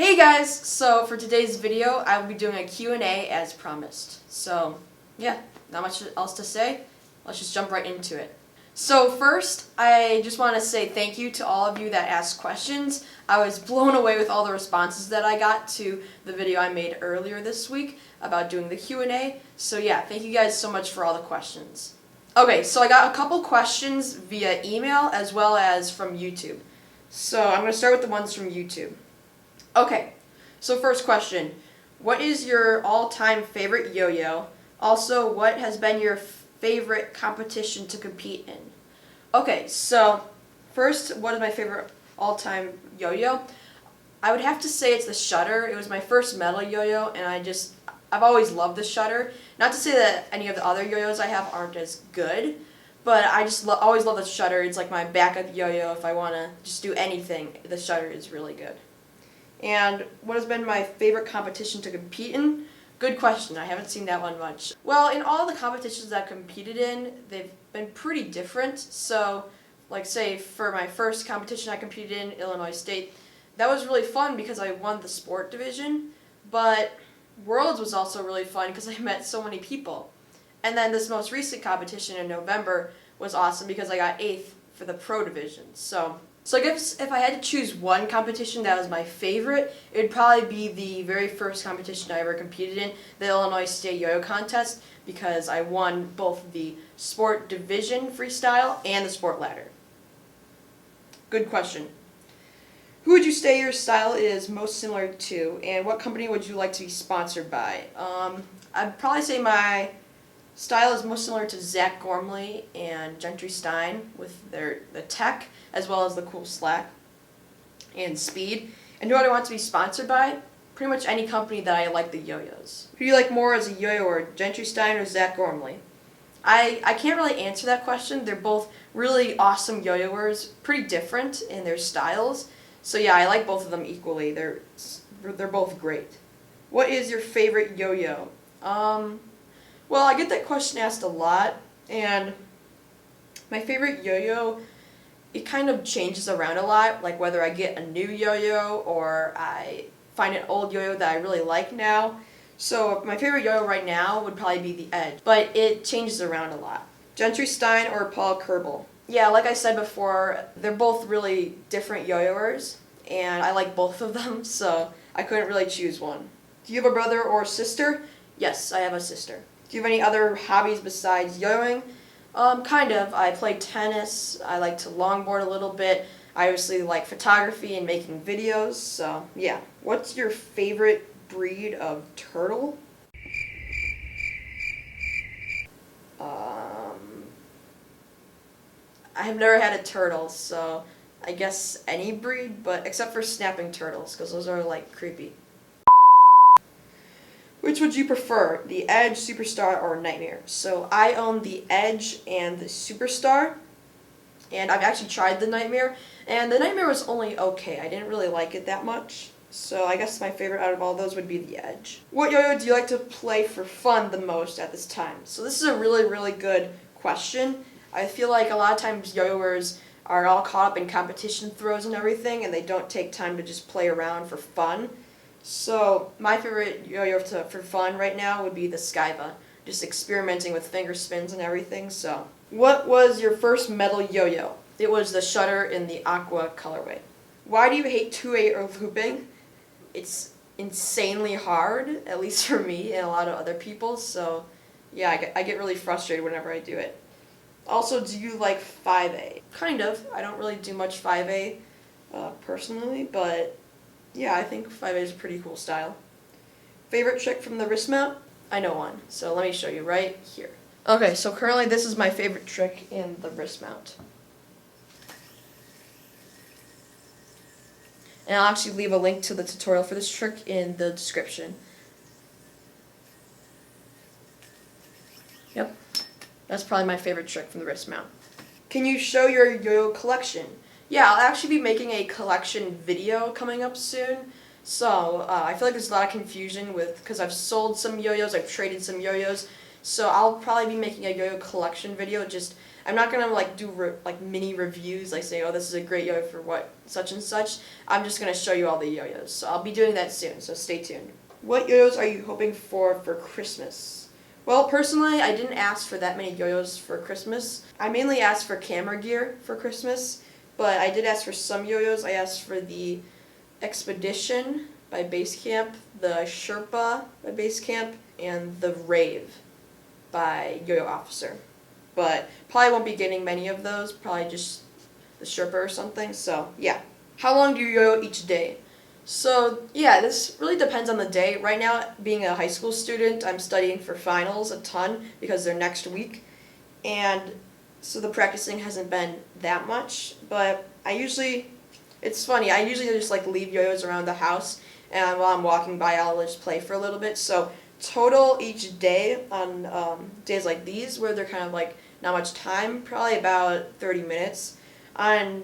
Hey guys! So for today's video, I will be doing a Q&A as promised. So yeah, not much else to say. Let's just jump right into it. So first, I just want to say thank you to all of you that asked questions. I was blown away with all the responses that I got to the video I made earlier this week about doing the Q&A. So yeah, thank you guys so much for all the questions. Okay, so I got a couple questions via email as well as from YouTube. So I'm going to start with the ones from YouTube. Okay, so first question. What is your all-time favorite yo-yo? Also, what has been your favorite competition to compete in? Okay, so first, what is my favorite all-time yo-yo? I would have to say it's the Shutter. It was my first metal yo-yo, and I've always loved the Shutter. Not to say that any of the other yo-yos I have aren't as good, but I just always love the Shutter. It's like my backup yo-yo if I want to just do anything. The Shutter is really good. And what has been my favorite competition to compete in? Good question. I haven't seen that one much. Well, in all the competitions that I've competed in, they've been pretty different. So, like say, for my first competition I competed in, Illinois State, that was really fun because I won the sport division. But Worlds was also really fun because I met so many people. And then this most recent competition in November was awesome because I got 8th for the pro division. So I guess if I had to choose one competition that was my favorite, it would probably be the very first competition I ever competed in, the Illinois State Yo-Yo Contest, because I won both the sport division freestyle and the sport ladder. Good question. Who would you say your style is most similar to, and what company would you like to be sponsored by? I'd probably say my style is most similar to Zach Gormley and Gentry Stein with the tech, as well as the cool slack and speed. And who do I want to be sponsored by? Pretty much any company that I like the yo-yos. Who do you like more as a yo-yo, or Gentry Stein or Zach Gormley? I can't really answer that question. They're both really awesome yo-yoers, pretty different in their styles. So yeah, I like both of them equally. They're both great. What is your favorite yo-yo? Well, I get that question asked a lot, and my favorite yo-yo, it kind of changes around a lot, like whether I get a new yo-yo or I find an old yo-yo that I really like now. So my favorite yo-yo right now would probably be the Edge, but it changes around a lot. Gentry Stein or Paul Kerbel? Yeah, like I said before, they're both really different yo-yoers, and I like both of them, so I couldn't really choose one. Do you have a brother or sister? Yes, I have a sister. Do you have any other hobbies besides yo-yoing? Kind of. I play tennis. I like to longboard a little bit. I obviously like photography and making videos, so yeah. What's your favorite breed of turtle? I have never had a turtle, so I guess any breed, but except for snapping turtles, because those are like creepy. Which would you prefer, the Edge, Superstar, or Nightmare? So I own the Edge and the Superstar, and I've actually tried the Nightmare, and the Nightmare was only okay. I didn't really like it that much, so I guess my favorite out of all those would be the Edge. What yo-yo do you like to play for fun the most at this time? So this is a really, really good question. I feel like a lot of times yo-yoers are all caught up in competition throws and everything, and they don't take time to just play around for fun. So my favorite yo-yo for fun right now would be the Skyva, just experimenting with finger spins and everything. So what was your first metal yo-yo? It was the Shutter in the Aqua colorway. Why do you hate 2/8 or looping? It's insanely hard, at least for me and a lot of other people. So yeah, I get really frustrated whenever I do it. Also, do you like 5A? Kind of. I don't really do much 5A personally, but yeah, I think 5A is a pretty cool style. Favorite trick from the wrist mount? I know one, so let me show you right here. Okay, so currently this is my favorite trick in the wrist mount. And I'll actually leave a link to the tutorial for this trick in the description. Yep, that's probably my favorite trick from the wrist mount. Can you show your yo-yo collection? Yeah, I'll actually be making a collection video coming up soon. So I feel like there's a lot of confusion because I've sold some yo-yos, I've traded some yo-yos. So I'll probably be making a yo-yo collection video just I'm not gonna like do mini reviews, like say, oh, this is a great yo-yo for what such and such. I'm just gonna show you all the yo-yos. So I'll be doing that soon. So stay tuned. What yo-yos are you hoping for Christmas? Well, personally, I didn't ask for that many yo-yos for Christmas. I mainly asked for camera gear for Christmas, but I did ask for some yo-yos. I asked for the Expedition by Basecamp, the Sherpa by Basecamp, and the Rave by Yo-Yo Officer. But probably won't be getting many of those, probably just the Sherpa or something, so yeah. How long do you yo-yo each day? So yeah, this really depends on the day. Right now, being a high school student, I'm studying for finals a ton because they're next week, and so the practicing hasn't been that much, but it's funny, I usually just like leave yo-yos around the house, and while I'm walking by, I'll just play for a little bit. So total each day on days like these where they're kind of like not much time, probably about 30 minutes. On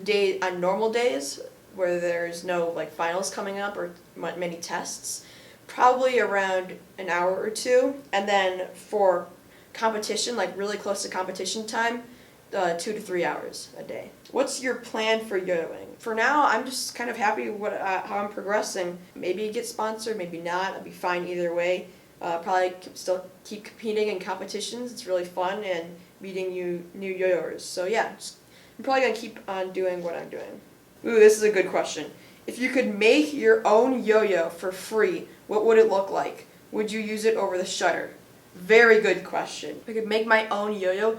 normal days where there's no like finals coming up or many tests, probably around an hour or two. And then for competition, like really close to competition time, 2 to 3 hours a day. What's your plan for yo-yoing? For now, I'm just kind of happy with how I'm progressing. Maybe get sponsored, maybe not. I'll be fine either way. Probably still keep competing in competitions. It's really fun and meeting new yo-yoers. So yeah, I'm probably going to keep on doing what I'm doing. Ooh, this is a good question. If you could make your own yo-yo for free, what would it look like? Would you use it over the shutter? Very good question. If I could make my own yo-yo,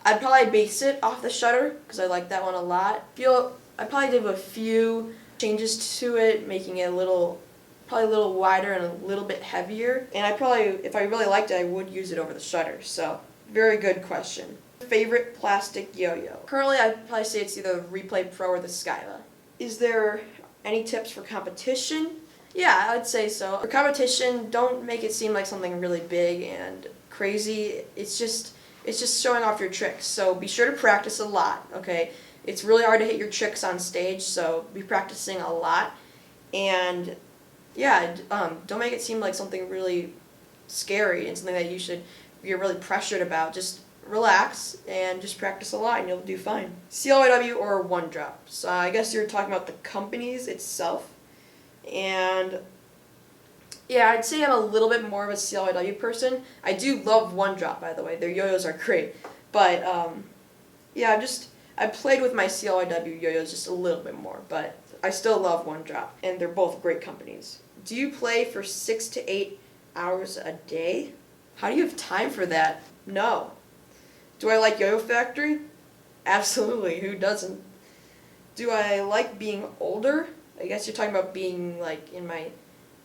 I'd probably base it off the shutter because I like that one a lot. I'd probably do a few changes to it, making it probably a little wider and a little bit heavier. And if I really liked it, I would use it over the shutter. So, very good question. Favorite plastic yo-yo? Currently, I'd probably say it's either the Replay Pro or the Skyla. Is there any tips for competition? Yeah, I'd say so. For competition, don't make it seem like something really big and crazy. It's just showing off your tricks. So be sure to practice a lot, okay? It's really hard to hit your tricks on stage, so be practicing a lot. And yeah, don't make it seem like something really scary and something that you're really pressured about. Just relax and just practice a lot and you'll do fine. CLYW or one drop. So I guess you're talking about the companies itself. And yeah, I'd say I'm a little bit more of a CLYW person. I do love one drop, by the way. Their yo-yos are great. But yeah, I played with my CLYW yo-yos just a little bit more, but I still love one drop, and they're both great companies. Do you play for 6 to 8 hours a day? How do you have time for that? No. Do I like Yo-Yo Factory? Absolutely. Who doesn't? Do I like being older? I guess you're talking about being like in my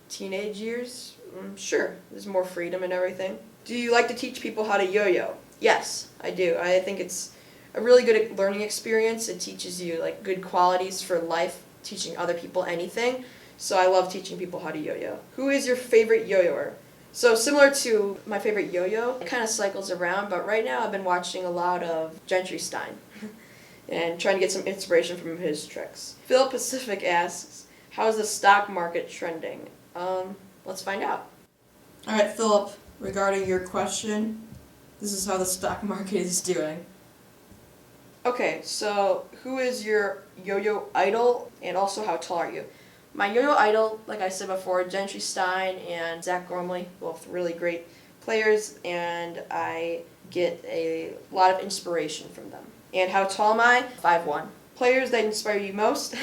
teenage years? Sure. There's more freedom and everything. Do you like to teach people how to yo-yo? Yes, I do. I think it's a really good learning experience. It teaches you like good qualities for life, teaching other people anything. So I love teaching people how to yo-yo. Who is your favorite yo-yoer? So similar to my favorite yo-yo, it kind of cycles around, but right now I've been watching a lot of Gentry Stein and trying to get some inspiration from his tricks. Phil Pacific asks, how is the stock market trending? Let's find out. All right, Philip, regarding your question, this is how the stock market is doing. Okay, so who is your yo-yo idol, and also how tall are you? My yo-yo idol, like I said before, Gentry Stein and Zach Gormley, both really great players, and I get a lot of inspiration from them. And how tall am I? 5'1". Players that inspire you most?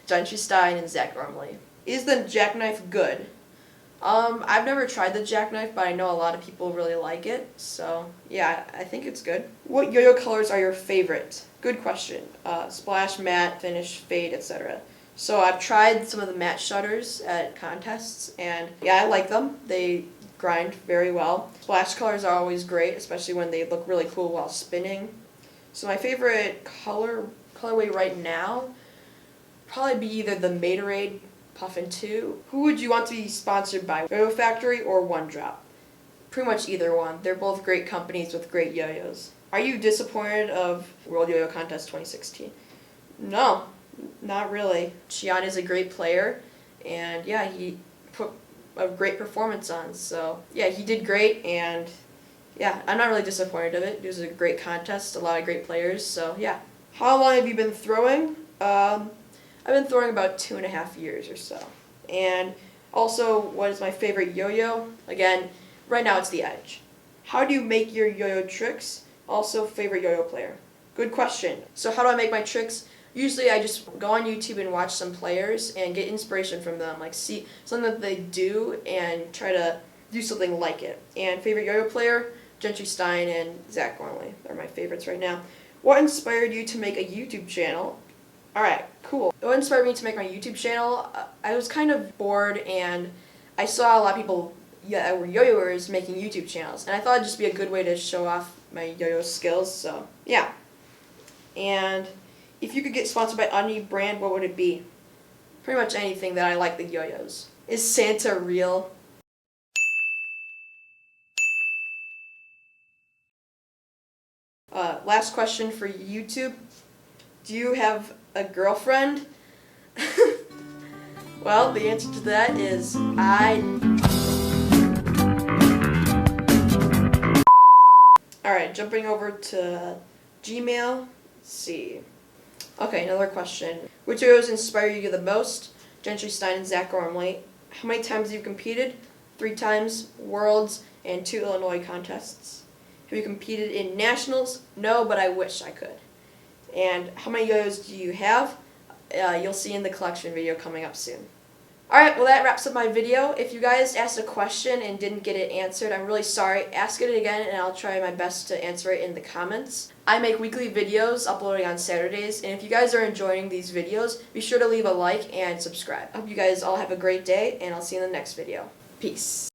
Gentry Stein and Zach Gormley. Is the jackknife good? I've never tried the jackknife, but I know a lot of people really like it, so yeah, I think it's good. What yo-yo colors are your favorite? Good question. Splash, matte, finish, fade, etc. So I've tried some of the matte shutters at contests, and yeah, I like them. They grind very well. Splash colors are always great, especially when they look really cool while spinning. So my favorite colorway right now probably be either the Matorade Puffin 2. Who would you want to be sponsored by, Yo-Yo Factory or One Drop? Pretty much either one. They're both great companies with great yo-yos. Are you disappointed of World Yo-Yo Contest 2016? No, not really. Xian is a great player, and yeah, he put a great performance on. So yeah, he did great, and yeah, I'm not really disappointed of it. It was a great contest, a lot of great players, so yeah. How long have you been throwing? I've been throwing about 2.5 years or so. And also, what is my favorite yo-yo? Again, right now it's the Edge. How do you make your yo-yo tricks? Also, favorite yo-yo player. Good question. So how do I make my tricks? Usually I just go on YouTube and watch some players and get inspiration from them, like see something that they do and try to do something like it. And favorite yo-yo player, Gentry Stein and Zach Gormley. They're my favorites right now. What inspired you to make a YouTube channel? Alright, cool. What inspired me to make my YouTube channel? I was kind of bored and I saw a lot of people that were yo-yoers making YouTube channels. And I thought it'd just be a good way to show off my yo-yo skills, so yeah. And if you could get sponsored by any brand, what would it be? Pretty much anything that I like the yo-yos. Is Santa real? Last question for YouTube. Do you have a girlfriend? Well, the answer to that is Alright, jumping over to Gmail. Let's see. Okay, another question. Which yo-yos inspire you the most? Gentry Stein and Zach Gormley. How many times have you competed? 3 times, Worlds, and 2 Illinois contests. Have you competed in nationals? No, but I wish I could. And how many yo-yos do you have? You'll see in the collection video coming up soon. Alright, well that wraps up my video. If you guys asked a question and didn't get it answered, I'm really sorry. Ask it again and I'll try my best to answer it in the comments. I make weekly videos uploading on Saturdays, and if you guys are enjoying these videos, be sure to leave a like and subscribe. I hope you guys all have a great day, and I'll see you in the next video. Peace.